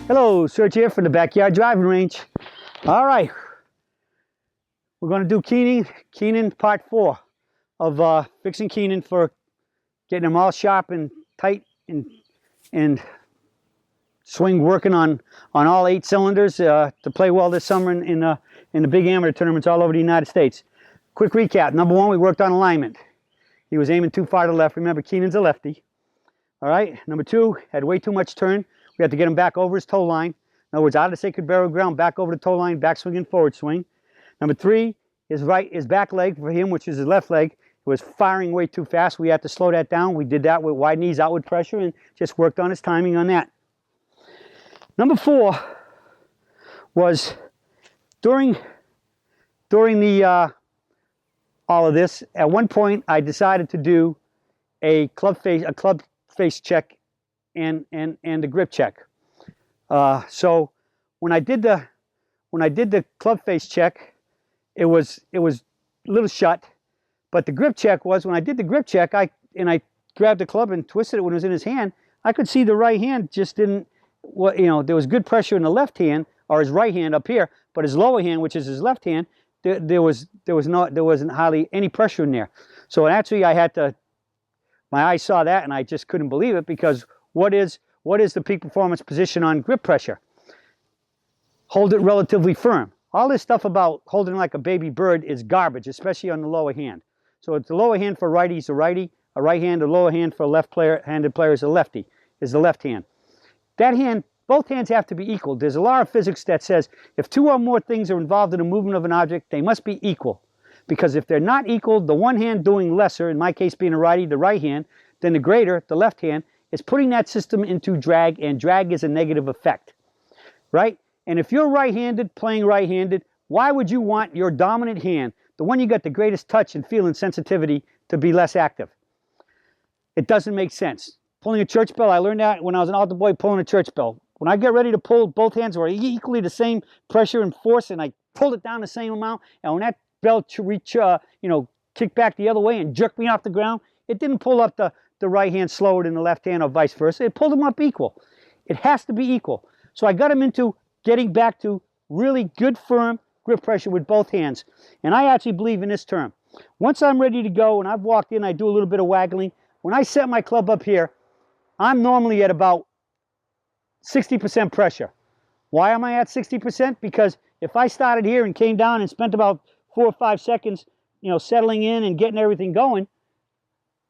Hello, Serge here from the Backyard Driving Range. All right, we're going to do Keenan part 4 of fixing Keenan for getting him all sharp and tight and swing working on all 8 cylinders to play well this summer in the big amateur tournaments all over the United States. Quick recap. Number 1, we worked on alignment. He was aiming too far to the left. Remember, Keenan's a lefty. All right. Number 2, had way too much turn. We had to get him back over his toe line. In other words, out of the sacred burial ground, back over the toe line, back swing and forward swing. Number 3, his back leg for him, which is his left leg, was firing way too fast. We had to slow that down. We did that with wide knees, outward pressure, and just worked on his timing on that. Number 4 was during the all of this. At one point, I decided to do a club face check and the grip check. So when I did the club face check, it was a little shut, but the grip check was when I did the grip check, I grabbed the club and twisted it when it was in his hand. I could see the right hand just didn't. There was good pressure in the left hand or his right hand up here, but his lower hand, which is his left hand, there wasn't hardly any pressure in there. So actually, my eyes saw that and I just couldn't believe it, because what is the peak performance position on grip pressure? Hold it relatively firm. All this stuff about holding like a baby bird is garbage, especially on the lower hand. So it's the lower hand for righty is a righty, a right hand, the lower hand for a left-handed player is a lefty, is the left hand. That hand, both hands have to be equal. There's a law of physics that says if 2 or more things are involved in the movement of an object, they must be equal. Because if they're not equal, the one hand doing lesser, in my case being a righty, the right hand, then the greater, the left hand, is putting that system into drag, and drag is a negative effect, right? And if you're right-handed, playing right-handed, why would you want your dominant hand, the one you got the greatest touch and feel and sensitivity, to be less active? It doesn't make sense. Pulling a church bell, I learned that when I was an altar boy pulling a church bell. When I get ready to pull, both hands were equally the same pressure and force, and I pulled it down the same amount, and when that bell kicked back the other way and jerked me off the ground, it didn't pull up the right hand slower than the left hand or vice versa. It pulled them up equal. It has to be equal. So I got him into getting back to really good, firm grip pressure with both hands. And I actually believe in this term. Once I'm ready to go and I've walked in, I do a little bit of waggling. When I set my club up here, I'm normally at about 60% pressure. Why am I at 60%? Because if I started here and came down and spent about 4 or 5 seconds, settling in and getting everything going,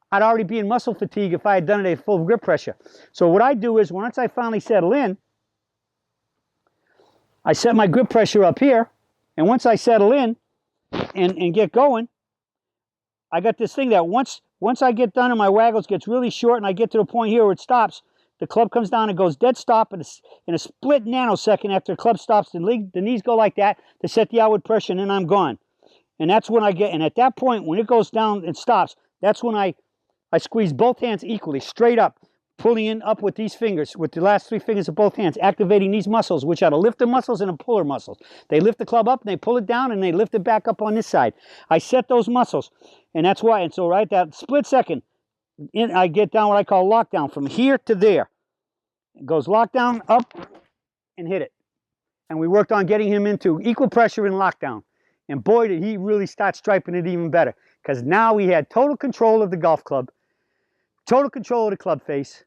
I'd already be in muscle fatigue if I had done it at full grip pressure. So what I do is, once I finally settle in, I set my grip pressure up here, and once I settle in and get going, I got this thing that once I get done and my waggles gets really short and I get to the point here where it stops, the club comes down and goes dead stop in a split nanosecond after the club stops. The knees go like that to set the outward pressure, and then I'm gone. And that's when and at that point, when it goes down and stops, that's when I squeeze both hands equally, straight up, pulling in up with these fingers, with the last 3 fingers of both hands, activating these muscles, which are the lifter muscles and the puller muscles. They lift the club up, and they pull it down, and they lift it back up on this side. I set those muscles, and that's why. And so right that split second, I get down what I call lockdown, from here to there. It goes lockdown, up, and hit it. And we worked on getting him into equal pressure and lockdown. And boy, did he really start striping it even better, because now we had total control of the golf club, total control of the club face,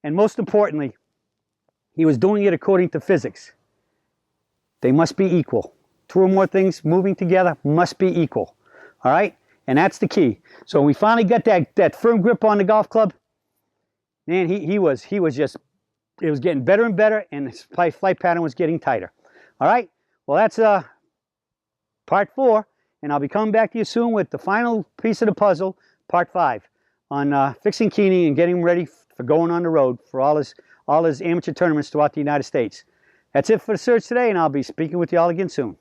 and most importantly, he was doing it according to physics. They must be equal. 2 or more things moving together must be equal. All right? And that's the key. So we finally got that firm grip on the golf club. Man, he was just, it was getting better and better, and his flight pattern was getting tighter. All right? Well, that's part 4, and I'll be coming back to you soon with the final piece of the puzzle, part 5, on fixing Keenan and getting him ready for going on the road for all his amateur tournaments throughout the United States. That's it for the search today, and I'll be speaking with you all again soon.